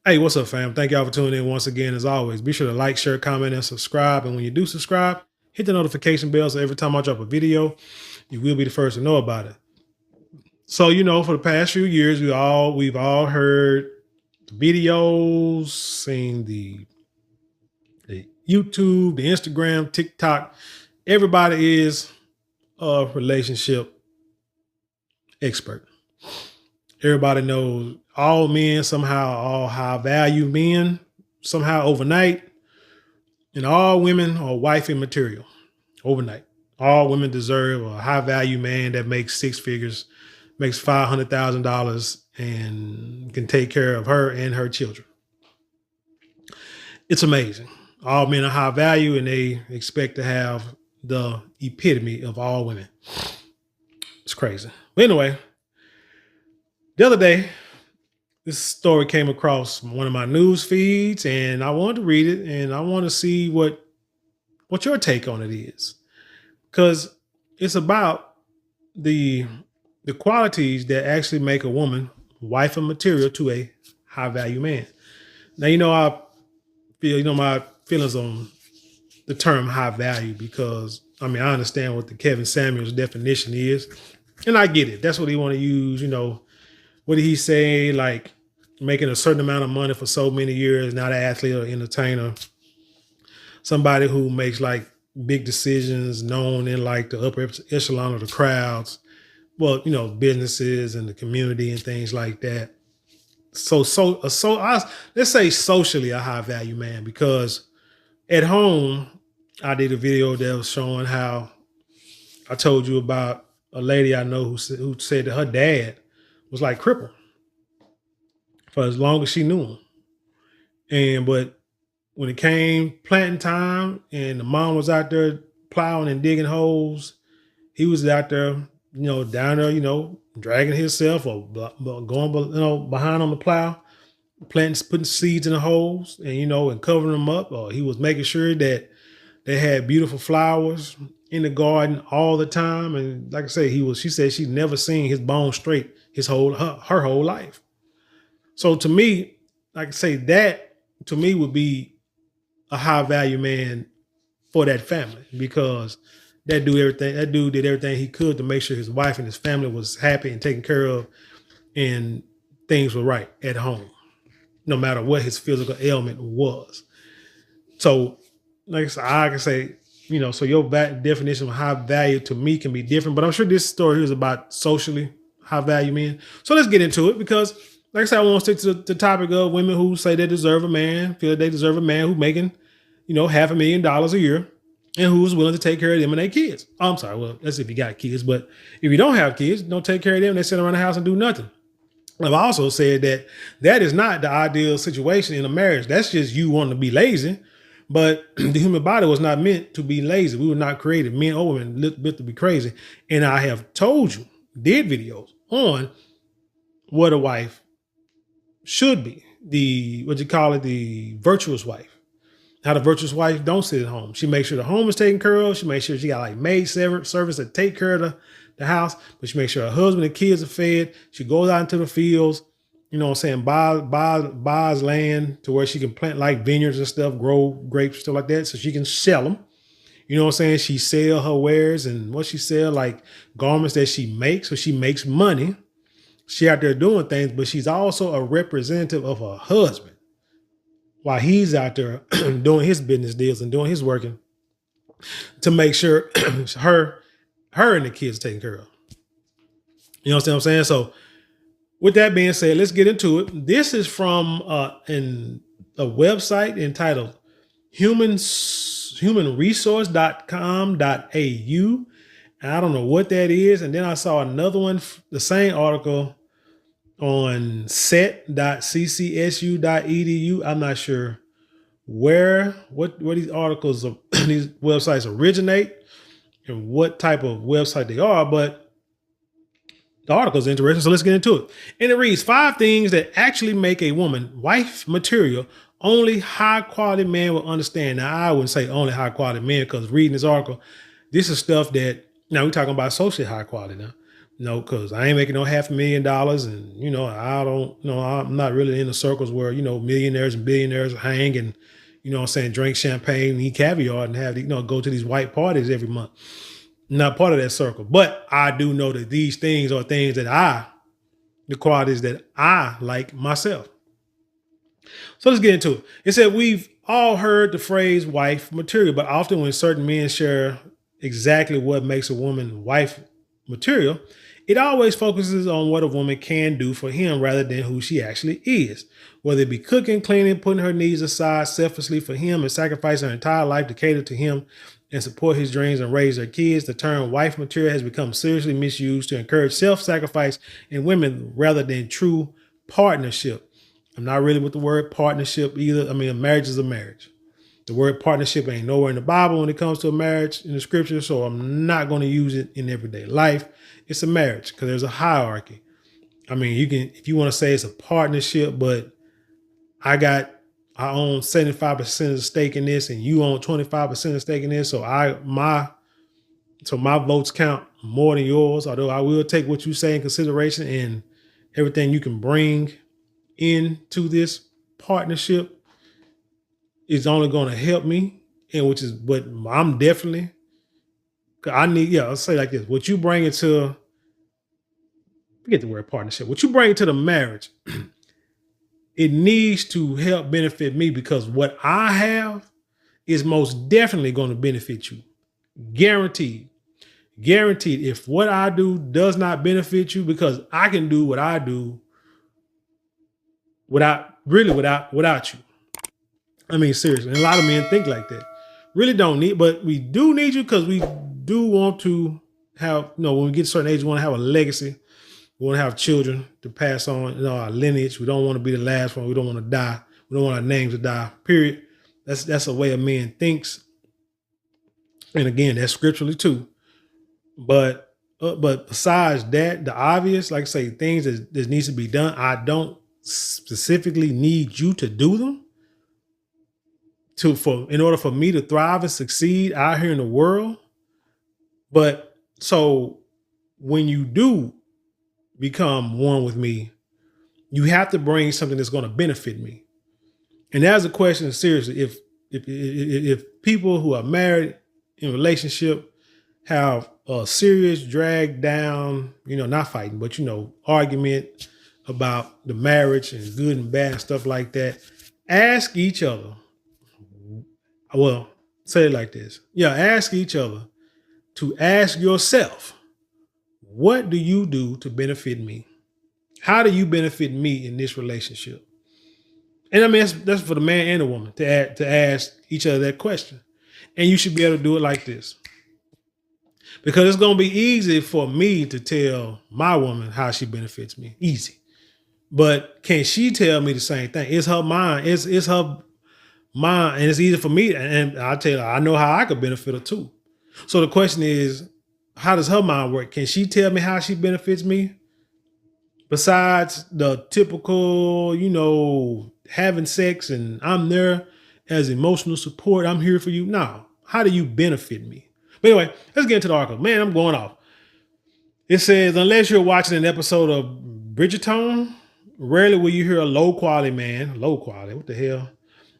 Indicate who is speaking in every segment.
Speaker 1: Hey, what's up, fam? Thank y'all for tuning in once again. As always, be sure to like, share, comment, and subscribe. And when you do subscribe, hit the notification bell so every time I drop a video, you will be the first to know about it. So, for the past few years, we've all heard the videos, seen the YouTube, the Instagram, TikTok. Everybody is a relationship expert. Everybody knows all men somehow, all high value men somehow overnight, and all women are wifey material overnight. All women deserve a high value man that makes six figures, makes $500,000, and can take care of her and her children. It's amazing. All men are high value, and they expect to have the epitome of all women. It's crazy. But anyway, the other day, this story came across one of my news feeds, and I wanted to read it, and I want to see what your take on it is, because it's about the qualities that actually make a woman wife of material to a high value man. Now, I feel, my feelings on the term high value, because I understand what the Kevin Samuels definition is, and I get it. That's what he want to use. What did he say? Like making a certain amount of money for so many years, not an athlete or entertainer, somebody who makes like big decisions, known in like the upper echelon of the crowds, well, businesses and the community and things like that. Let's say socially a high value man, because at home, I did a video that was showing how I told you about a lady I know who said that her dad was like crippled for as long as she knew him. But when it came planting time and the mom was out there plowing and digging holes, he was out there, down there, dragging himself or going, behind on the plow, planting, putting seeds in the holes and covering them up. Or he was making sure that they had beautiful flowers in the garden all the time. And like I say, she said she'd never seen his bones straight her whole life. So to me, like I say, that to me would be a high value man for that family, because that dude did everything he could to make sure his wife and his family was happy and taken care of, and things were right at home, no matter what his physical ailment was. So, like I said, I can say, so your definition of high value to me can be different, but I'm sure this story is about socially high value men. So let's get into it, because like I said, I want to stick to the topic of women who say they deserve a man, feel they deserve a man who's making, $500,000 a year, and who's willing to take care of them and their kids. I'm sorry, well, that's if you got kids, but if you don't have kids, don't take care of them. They sit around the house and do nothing. I've also said that is not the ideal situation in a marriage. That's just you wanting to be lazy. But the human body was not meant to be lazy. We were not created, men or women, meant to be crazy. And I have told you, did videos on what a wife should be. The virtuous wife. How the virtuous wife don't sit at home. She makes sure the home is taken care of. She makes sure she got like maid service that take care of the house, but she makes sure her husband and kids are fed. She goes out into the fields, buys land to where she can plant like vineyards and stuff, grow grapes, stuff like that, so she can sell them. She sell her wares, and what she sell, like garments that she makes, so she makes money. She out there doing things, but she's also a representative of her husband while he's out there doing his business deals and doing his working to make sure her and the kids are taken care of. You know what I'm saying? So with that being said, let's get into it. This is from a website entitled humanresource.com.au. And I don't know what that is. And then I saw another one, the same article on set.ccsu.edu. I'm not sure where these articles of these websites originate and what type of website they are, but the article is interesting, so let's get into it. And it reads 5 things that actually make a woman wife material only high quality men will understand. Now, I wouldn't say only high quality men, because reading this article, this is stuff that, now we're talking about socially high quality now. No, because I ain't making no $500,000, and I don't, I'm not really in the circles where millionaires and billionaires hang and what I'm saying, drink champagne and eat caviar and have go to these white parties every month. Not part of that circle, but I do know that these things are things that the qualities that I like myself. So let's get into it. It said we've all heard the phrase wife material, but often when certain men share exactly what makes a woman wife material, it always focuses on what a woman can do for him rather than who she actually is. Whether it be cooking, cleaning, putting her needs aside selflessly for him and sacrificing her entire life to cater to him and support his dreams and raise their kids, the term wife material has become seriously misused to encourage self-sacrifice in women rather than true partnership. I'm not really with the word partnership either. I mean, a marriage is a marriage. The word partnership ain't nowhere in the Bible when it comes to a marriage in the scripture, so I'm not going to use it in everyday life. It's a marriage because there's a hierarchy. I mean, you can, if you want to say it's a partnership, but I own 75% of the stake in this and you own 25% of the stake in this, so my votes count more than yours, although I will take what you say in consideration and everything you can bring into this partnership is only going to help me, and but I'm definitely, I'll say like this, what you bring into, forget the word partnership, what you bring to the marriage, it needs to help benefit me because what I have is most definitely going to benefit you. Guaranteed. Guaranteed. If what I do does not benefit you, because I can do what I do without you. I mean, seriously. And a lot of men think like that. Really don't need, but we do need you because we do want to have, when we get to a certain age, we want to have a legacy. We want to have children to pass on, our lineage. We don't want to be the last one. We don't want to die. We don't want our names to die, period. That's a way a man thinks. And again, that's scripturally too. But besides that, the obvious, like I say, things that needs to be done, I don't specifically need you to do them in order for me to thrive and succeed out here in the world. But so when you do become one with me, you have to bring something that's going to benefit me. And that's a question, seriously, if people who are married in relationship have a serious drag down, not fighting, but argument about the marriage and good and bad and stuff like that, ask each other. Well, say it like this. Ask each other to ask yourself, what do you do to benefit me? How do you benefit me in this relationship? And I mean, that's for the man and the woman to ask each other that question. And you should be able to do it like this. Because it's going to be easy for me to tell my woman how she benefits me. Easy. But can she tell me the same thing? It's her mind. It's her mind. And it's easy for me. And I'll tell her, I know how I could benefit her too. So the question is, how does her mind work? Can she tell me how she benefits me? Besides the typical, having sex and I'm there as emotional support. I'm here for you. No. How do you benefit me? But anyway, let's get into the article. Man, I'm going off. It says, unless you're watching an episode of Bridgerton, rarely will you hear a low quality man, what the hell?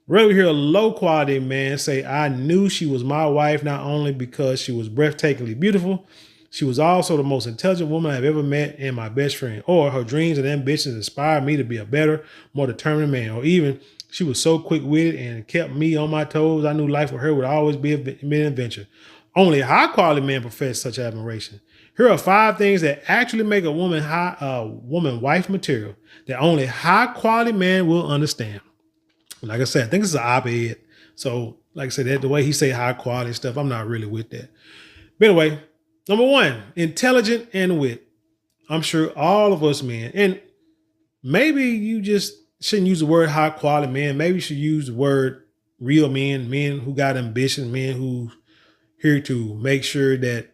Speaker 1: Rarely will you hear a low quality man say, I knew she was my wife, not only because she was breathtakingly beautiful, she was also the most intelligent woman I've ever met and my best friend. Or her dreams and ambitions inspired me to be a better, more determined man. Or even she was so quick-witted and kept me on my toes. I knew life with her would always be an adventure. Only high-quality men profess such admiration. Here are 5 things that actually make a woman wife material that only high-quality man will understand. Like I said, I think it's an op-ed. So, like I said, the way he say high-quality stuff, I'm not really with that. But anyway, number 1, intelligent and wit. I'm sure all of us men, and maybe you just shouldn't use the word high-quality man. Maybe you should use the word real men who got ambition, men who here to make sure that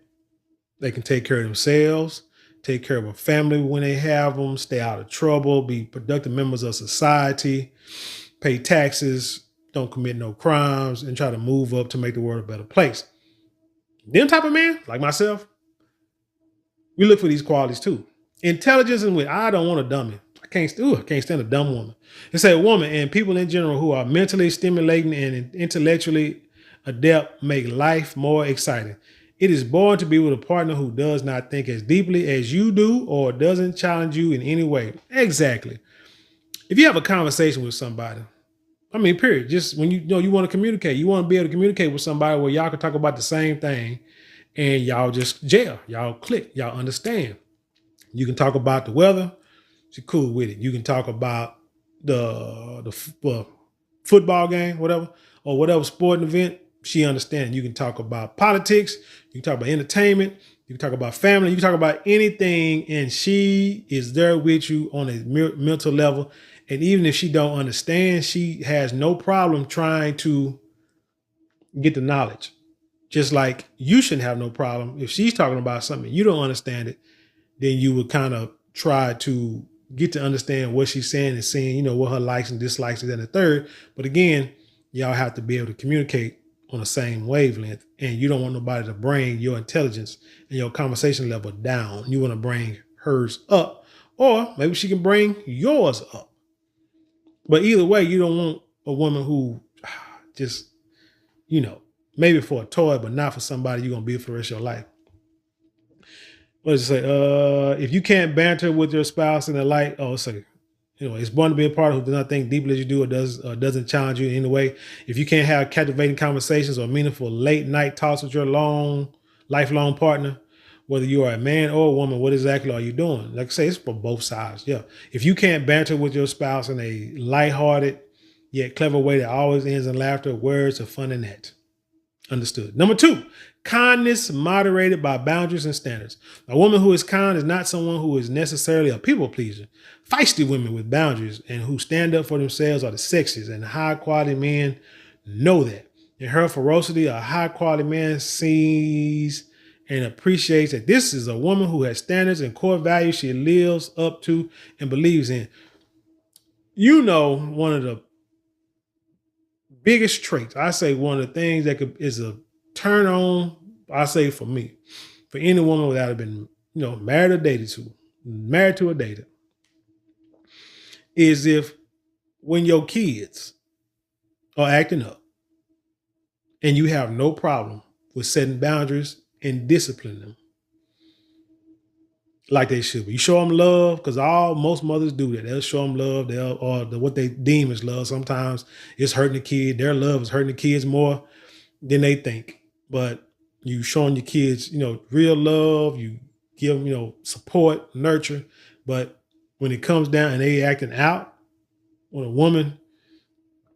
Speaker 1: they can take care of themselves, take care of a family when they have them, stay out of trouble, be productive members of society, pay taxes, don't commit no crimes, and try to move up to make the world a better place. Them type of men, like myself, We look for these qualities too. Intelligence and wit. I don't want a dummy. I can't stand a dumb woman. It's a woman and people in general who are mentally stimulating and intellectually adept make life more exciting. It is boring to be with a partner who does not think as deeply as you do or doesn't challenge you in any way. Exactly. If you have a conversation with somebody, I mean, period. Just when you know you want to communicate, you want to be able to communicate with somebody where y'all can talk about the same thing and y'all just gel, y'all click, y'all understand. You can talk about the weather. She's cool with it. You can talk about the football game, whatever, or whatever sporting event. She understands. You can talk about politics. You can talk about entertainment. You can talk about family. You can talk about anything, and she is there with you on a mental level. And even if she don't understand, she has no problem trying to get the knowledge. Just like you shouldn't have no problem if she's talking about something you don't understand it, then you would kind of try to get to understand what she's saying and seeing, what her likes and dislikes is, and the third. But again, y'all have to be able to communicate on the same wavelength, and you don't want nobody to bring your intelligence and your conversation level down. You want to bring hers up, or maybe she can bring yours up. But either way, you don't want a woman who just, maybe for a toy, but not for somebody you're going to be for the rest of your life. What does it say? If you can't banter with your spouse in the light, it's born to be a partner who does not think deeply as you do or doesn't challenge you in any way. If you can't have captivating conversations or meaningful late night talks with your lifelong partner, whether you are a man or a woman, what exactly are you doing? Like I say, it's for both sides. Yeah. If you can't banter with your spouse in a lighthearted yet clever way that always ends in laughter, words of fun and that. Understood. Number 2, kindness moderated by boundaries and standards. A woman who is kind is not someone who is necessarily a people pleaser. Feisty women with boundaries and who stand up for themselves are the sexiest, and high quality men know that. In her ferocity, a high quality man sees and appreciates that this is a woman who has standards and core values she lives up to and believes in. One of the biggest traits, I say one of the things that is a turn on, I say for me, for any woman that have been, married or dated to, married to or dated, is if when your kids are acting up and you have no problem with setting boundaries and disciplining them like they should be. You show them love, because most mothers do that. They'll show them love. What they deem as love. Sometimes it's hurting the kid. Their love is hurting the kids more than they think. But you showing your kids, real love. You give them, support, nurture. But when it comes down and they acting out, when a woman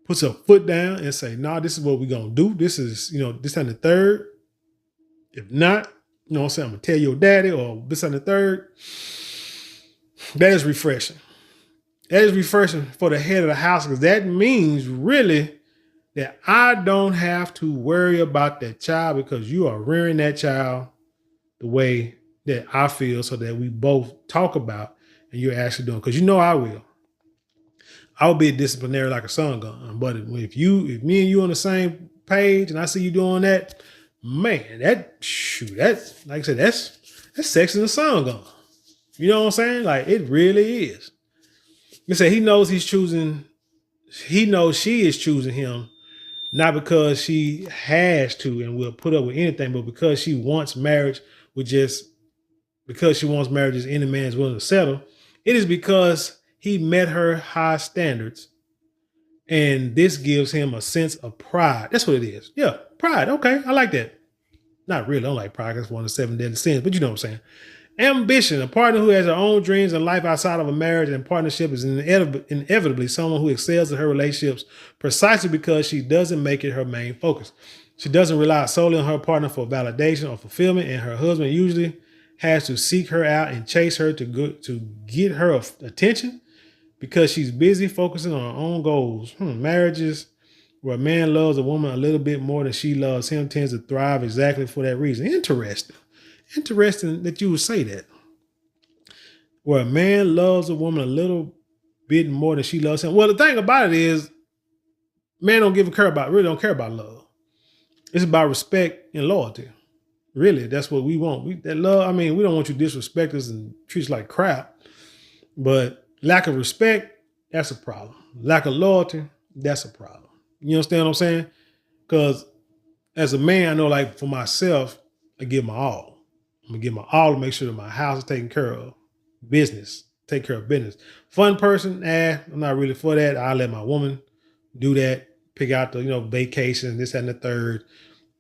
Speaker 1: puts her foot down and say, "Nah, this is what we're gonna do. This is, this and the third. If not, I'm gonna tell your daddy," or this and the third. That is refreshing. That is refreshing for the head of the house, because that means really that I don't have to worry about that child, because you are rearing that child the way that I feel, so that we both talk about and you're actually doing. Because I will. I will be a disciplinary like a sun gun. But if me and you on the same page and I see you doing that, man, that's like I said, that's sex in the sun gun. You know what I'm saying? Like, it really is. You say he knows she is choosing him, not because she has to and will put up with anything, but because she wants marriage because she wants marriage any man is willing to settle. It is because he met her high standards, and this gives him a sense of pride. That's what it is. Yeah, pride. Okay, I like that. Not really. I don't like pride. That's one of the 7 deadly sins, but you know what I'm saying. Ambition. A partner who has her own dreams and life outside of a marriage and partnership is inevitably someone who excels in her relationships precisely because she doesn't make it her main focus. She doesn't rely solely on her partner for validation or fulfillment, and her husband usually has to seek her out and chase her to get her attention because she's busy focusing on her own goals. Marriages where a man loves a woman a little bit more than she loves him tends to thrive exactly for that reason. Interesting that you would say that. Where a man loves a woman a little bit more than she loves him. Well, the thing about it is, men really don't care about love. It's about respect and loyalty. Really, that's what we want. That love. I mean, we don't want you to disrespect us and treat us like crap. But lack of respect, that's a problem. Lack of loyalty, that's a problem. You understand what I'm saying? Because as a man, I know, like for myself, I give my all. I'm gonna give my all to make sure that my house is taken care of. Business, take care of business. Fun person, I'm not really for that. I'll let my woman do that. Pick out the, vacation, this, that, and the third,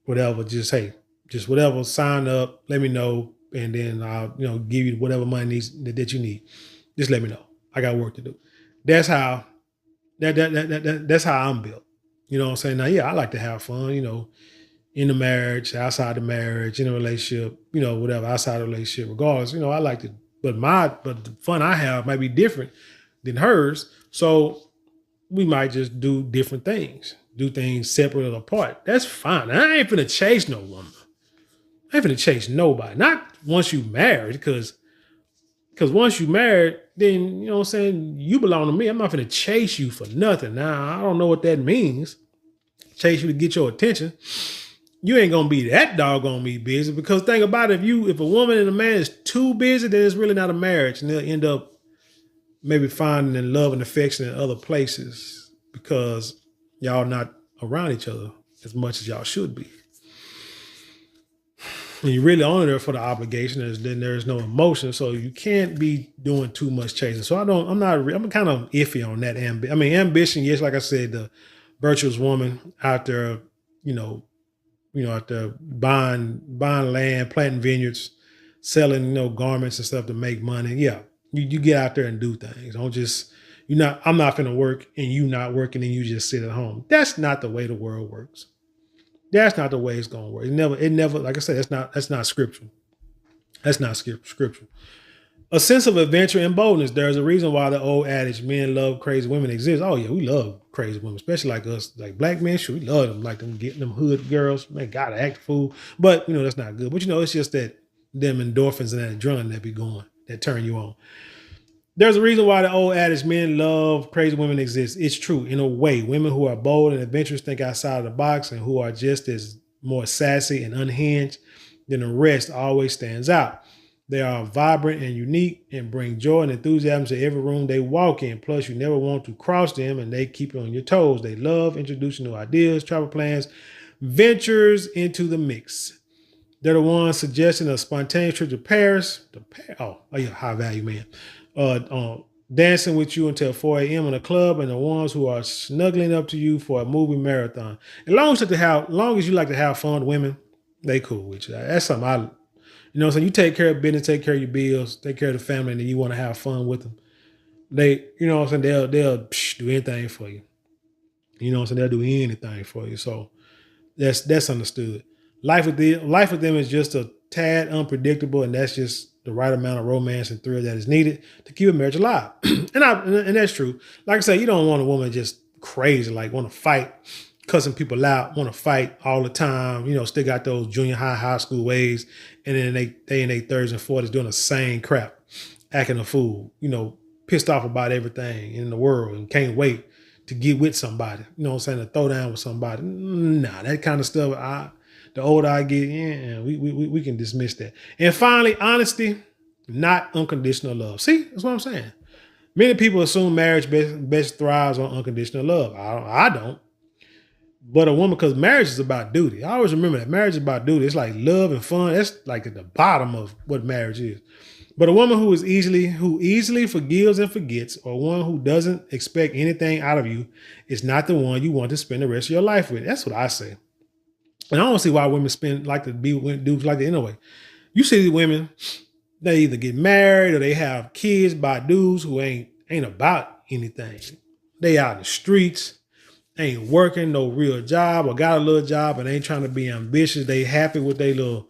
Speaker 1: whatever. Just hey, just whatever. Sign up, let me know, and then I'll, give you whatever money needs that you need. Just let me know. I got work to do. That's how that's how I'm built. You know what I'm saying? Now, yeah, I like to have fun, in the marriage, outside the marriage, in a relationship, whatever, outside the relationship, regardless, I like to, but the fun I have might be different than hers. So we might just do different things, do things separate or apart. That's fine. I ain't finna chase no woman. I ain't finna chase nobody. Not once you married, because once you married, then, you know what I'm saying, you belong to me. I'm not finna chase you for nothing. Now, I don't know what that means. Chase you to get your attention. You ain't gonna be that doggone me busy, because think about it, if a woman and a man is too busy, then it's really not a marriage, and they'll end up maybe finding love and affection in other places because y'all not around each other as much as y'all should be. And you really only there for the obligation, then there's no emotion, so you can't be doing too much chasing. So I'm kind of iffy on that. Ambition, yes, like I said, the virtuous woman out there, out there buying land, planting vineyards, selling, garments and stuff to make money. Yeah, you get out there and do things. Don't just, I'm not finna work and you not working and you just sit at home. That's not the way the world works. That's not the way it's gonna work. It never, like I said, that's not scriptural. That's not scriptural. A sense of adventure and boldness. There's a reason why the old adage, men love crazy women, exists. Oh yeah, we love crazy women, especially like us, like black men. Sure, we love them, like them getting them hood girls. Man, gotta act a fool. But that's not good. But it's just that them endorphins and that adrenaline that be going, that turn you on. There's a reason why the old adage, men love crazy women, exists. It's true in a way. Women who are bold and adventurous, think outside of the box, and who are just as more sassy and unhinged than the rest always stands out. They are vibrant and unique and bring joy and enthusiasm to every room they walk in. Plus, you never want to cross them, and they keep you on your toes. They love introducing new ideas, travel plans, ventures into the mix. They're the ones suggesting a spontaneous trip to Paris. High value man. Dancing with you until 4 a.m. in a club, and the ones who are snuggling up to you for a movie marathon. As long as you like to have fun with women, they cool with you. That's something so you take care of business, take care of your bills, take care of the family, and then you want to have fun with them. They, they'll do anything for you. They'll do anything for you. So that's understood. Life with them is just a tad unpredictable, and that's just the right amount of romance and thrill that is needed to keep a marriage alive. and that's true. Like I said, you don't want a woman just crazy, like want to fight, cussing people out, want to fight all the time, still got those junior high school ways, and then they in their 30s and 40s doing the same crap, acting a fool, pissed off about everything in the world and can't wait to get with somebody, to throw down with somebody. Nah, that kind of stuff, the older I get, we can dismiss that. And finally, honesty, not unconditional love. See, that's what I'm saying. Many people assume marriage best thrives on unconditional love. I don't. But a woman, because marriage is about duty. I always remember that marriage is about duty. It's like love and fun. That's like at the bottom of what marriage is. But a woman who easily forgives and forgets, or one who doesn't expect anything out of you, is not the one you want to spend the rest of your life with. That's what I say. And I don't see why women like to be with dudes like that anyway. You see these women, they either get married or they have kids by dudes who ain't about anything. They out in the streets, ain't working no real job, or got a little job and ain't trying to be ambitious. They happy with their little,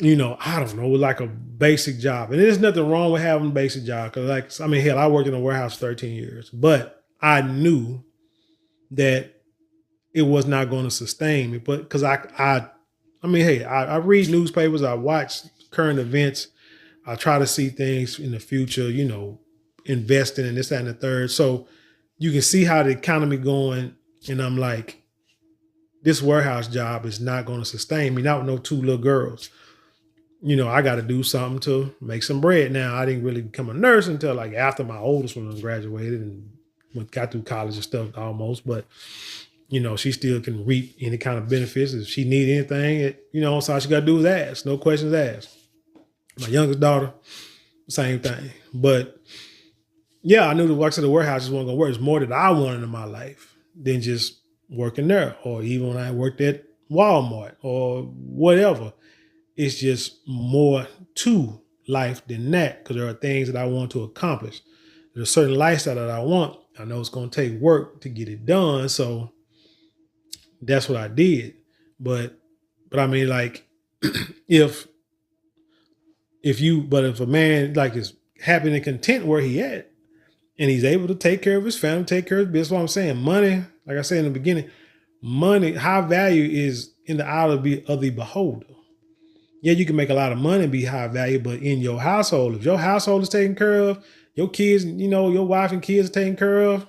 Speaker 1: I don't know, like a basic job. And there's nothing wrong with having a basic job. Cause hell, I worked in a warehouse 13 years, but I knew that it was not going to sustain me. But because I read newspapers, I watch current events, I try to see things in the future, investing in this, that, and the 3rd. So you can see how the economy going. And I'm like, this warehouse job is not going to sustain me, not with no two little girls. I got to do something to make some bread. Now, I didn't really become a nurse until like after my oldest one graduated and got through college and stuff almost. But, she still can reap any kind of benefits. If she need anything, so all she got to do is ask. No questions asked. My youngest daughter, same thing. But yeah, I knew the work at the warehouse just wasn't going to work. It's more that I wanted in my life than just working there, or even when I worked at Walmart or whatever. It's just more to life than that, because there are things that I want to accomplish. There's a certain lifestyle that I want. I know it's going to take work to get it done. So that's what I did. But I mean, like, if a man like is happy and content where he at, and he's able to take care of his family, take care of his business, that's what I'm saying. Money, like I said in the beginning, money, high value is in the eye of the beholder. Yeah, you can make a lot of money and be high value, but in your household, if your household is taken care of, your kids, your wife and kids are taken care of,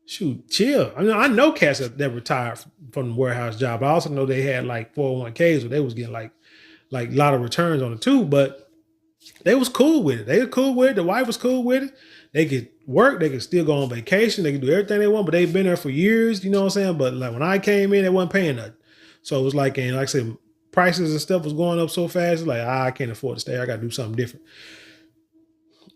Speaker 1: shoot, chill. I mean, I know cats that retired from the warehouse job. I also know they had like 401ks where they was getting like a lot of returns on it too, but they was cool with it. They were cool with it. The wife was cool with it. They could work. They could still go on vacation. They could do everything they want, but they've been there for years, you know what I'm saying? But like when I came in, they wasn't paying nothing. So it was like, and like I said, prices and stuff was going up so fast. It's like, I can't afford to stay. I got to do something different.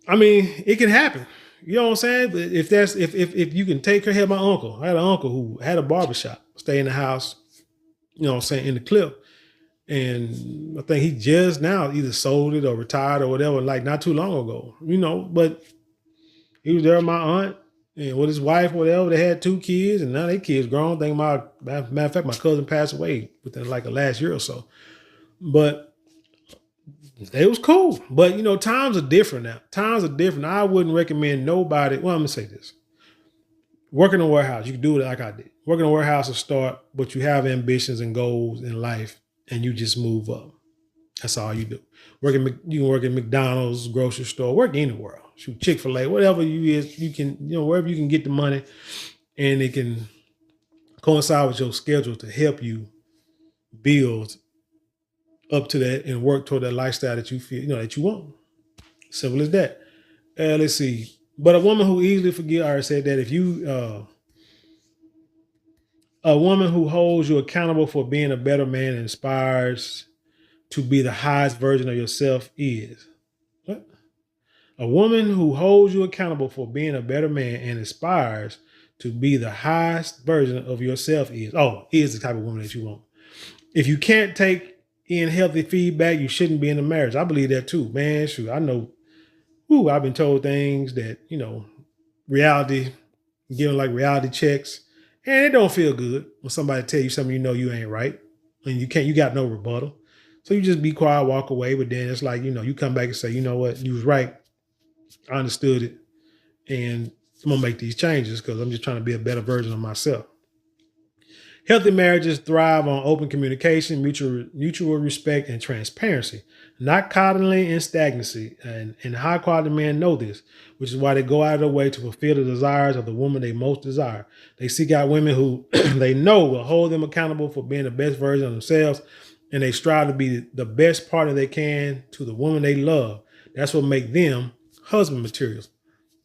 Speaker 1: I mean, it can happen. You know what I'm saying? But if you can take care of my uncle. I had an uncle who had a barbershop, stay in the house, you know what I'm saying, in the clip. And I think he just now either sold it or retired or whatever, like not too long ago, but he was there with my aunt and with his wife, whatever. They had 2 kids and now their kids grown. Matter of fact, my cousin passed away within like the last year or so. But it was cool. But, times are different now. Times are different. I wouldn't recommend nobody. Well, I'm going to say this. Working in a warehouse, you can do it like I did. Working in a warehouse will start, but you have ambitions and goals in life and you just move up. That's all you do. You can work at McDonald's, grocery store, work anywhere. Shoot, Chick-fil-A, whatever you can, wherever you can get the money, and it can coincide with your schedule to help you build up to that and work toward that lifestyle that you feel, that you want. Simple as that. Let's see. But a woman who easily forgives, I already said that. If you, a woman who holds you accountable for being a better man and inspires to be the highest version of yourself is. What? A woman who holds you accountable for being a better man and inspires to be the highest version of yourself is the type of woman that you want. If you can't take in healthy feedback, you shouldn't be in a marriage. I believe that too, man. Shoot, I know. I've been told things that, reality, giving like reality checks, and it don't feel good when somebody tell you something you ain't right, and you got no rebuttal. So you just be quiet, walk away. But then it's like, you come back and say, you know what, you was right. I understood it. And I'm going to make these changes because I'm just trying to be a better version of myself. Healthy marriages thrive on open communication, mutual respect, and transparency, not coddling and stagnancy. And high quality men know this, which is why they go out of their way to fulfill the desires of the woman they most desire. They seek out women who they know will hold them accountable for being the best version of themselves, and they strive to be the best partner they can to the woman they love. That's what makes them husband materials.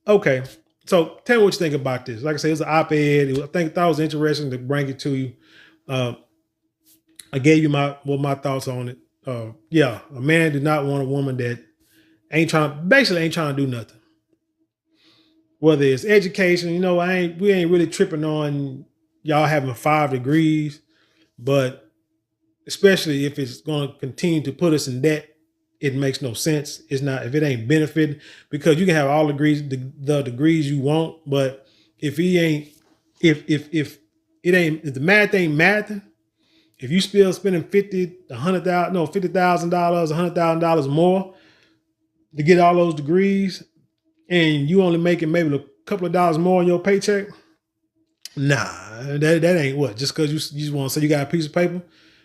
Speaker 1: Okay, so tell me what you think about this. Like I said, it's an op-ed. I thought it was interesting to bring it to you. I gave you my thoughts on it. A man did not want a woman that ain't trying to do nothing. Whether it's education, we ain't really tripping on y'all having 5 degrees, but especially if it's going to continue to put us in debt, it makes no sense. It's not, if it ain't benefiting, because you can have all the degrees you want, but if the math ain't mathing, if you still spending $50,000 more to get all those degrees, and you only making maybe a couple of dollars more on your paycheck, nah, that ain't what. Just because you just want to say you got a piece of paper,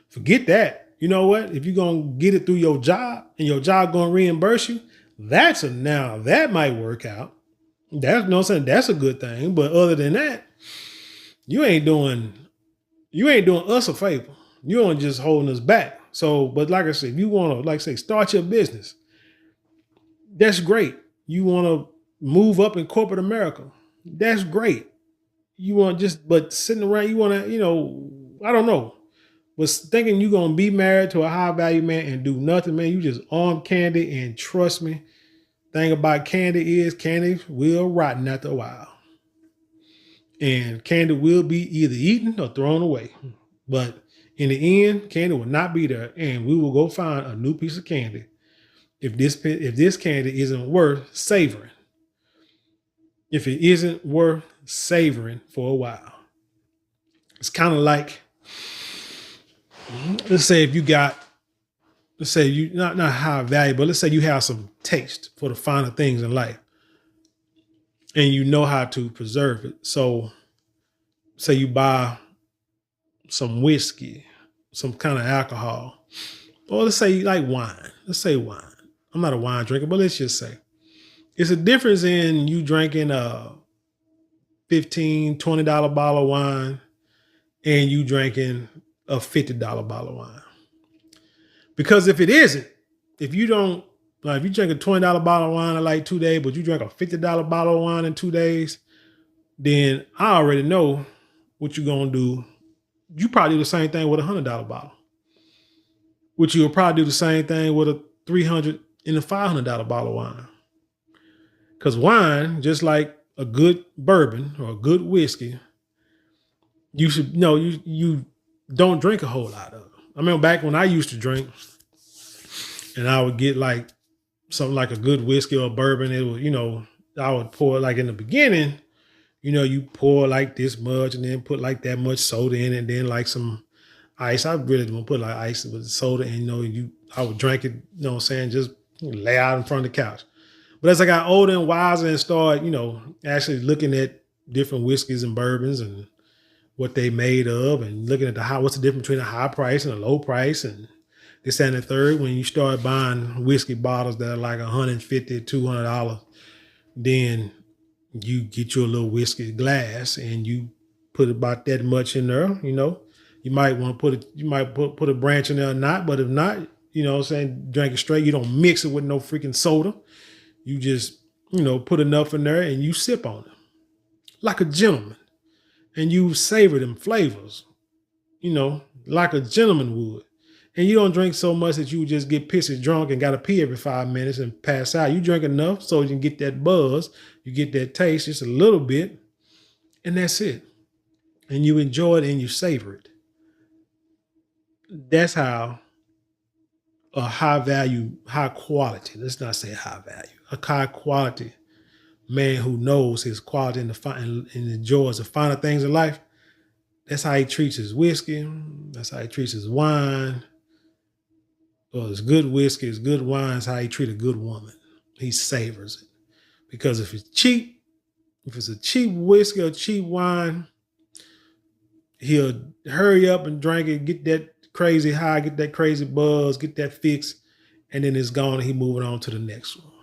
Speaker 1: forget that. You know what? If you're going to get it through your job and your job going to reimburse you, that might work out. That's a good thing. But other than that, you ain't doing You ain't doing us a favor. You only just holding us back. So, but like I said, if you want to, like I say, start your business, that's great. You want to move up in corporate America, that's great. You want just, but sitting around, you want to, I don't know. But thinking you're going to be married to a high value man and do nothing, man, you just arm candy. And trust me, thing about candy is candy will rotten after a while. And candy will be either eaten or thrown away. But in the end, candy will not be there. And we will go find a new piece of candy if this candy isn't worth savoring. If it isn't worth savoring for a while. It's kind of like, let's say if you got, let's say you not high value, but let's say you have some taste for the finer things in life and you know how to preserve it. So say you buy some whiskey, some kind of alcohol, or let's say you like wine. Let's say wine. I'm not a wine drinker, but let's just say it's a difference in you drinking a $15, $20 bottle of wine and you drinking a $50 bottle of wine. Because if it isn't, if you don't, like if you drink a $20 bottle of wine in like 2 days, but you drink a $50 bottle of wine in 2 days, then I already know what you're going to do. You probably do the same thing with a $100 bottle, which you'll probably do the same thing with a $300 and a $500 bottle of wine. Because wine, just like a good bourbon or a good whiskey, you should know you don't drink a whole lot of it. I remember back when I used to drink and I would get like something like a good whiskey or bourbon, it would, I would pour like in the beginning, you pour like this much and then put like that much soda in it and then like some ice. I really didn't put like ice with soda and, I would drink it, just lay out in front of the couch. But as I got older and wiser and started, actually looking at different whiskeys and bourbons and what they made of and looking at what's the difference between a high price and a low price and this and the third, when you start buying whiskey bottles that are like $150, $200, then you get you a little whiskey glass and you put about that much in there, You might want to put a branch in there or not, but if not, drink it straight. You don't mix it with no freaking soda. You just, put enough in there and you sip on it like a gentleman. And you savor them flavors, like a gentleman would. And you don't drink so much that you just get pissy drunk and got to pee every 5 minutes and pass out. You drink enough so you can get that buzz, you get that taste just a little bit, and that's it. And you enjoy it and you savor it. That's how a high value, high quality, let's not say high value, a high quality man who knows his quality and enjoys the finer things in life, that's how he treats his whiskey. That's how he treats his wine. Or his good whiskey, his good wine is how he treats a good woman. He savors it. Because if it's cheap, if it's a cheap whiskey or cheap wine, he'll hurry up and drink it, get that crazy high, get that crazy buzz, get that fix, and then it's gone and he moving on to the next one.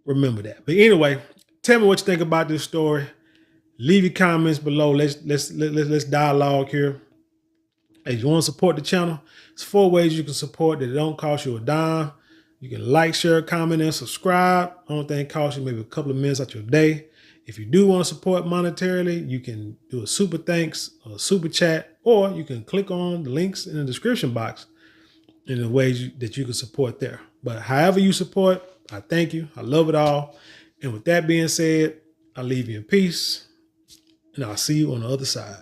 Speaker 1: Remember that. But anyway, tell me what you think about this story. Leave your comments below. Let's dialogue here. If you want to support the channel, there's 4 ways you can support that it don't cost you a dime. You can like, share, comment, and subscribe. Only thing costs you maybe a couple of minutes out your day. If you do want to support monetarily, you can do a super thanks or a super chat, or you can click on the links in the description box in the ways that you can support there. But however you support, I thank you. I love it all. And with that being said, I'll leave you in peace, and I'll see you on the other side.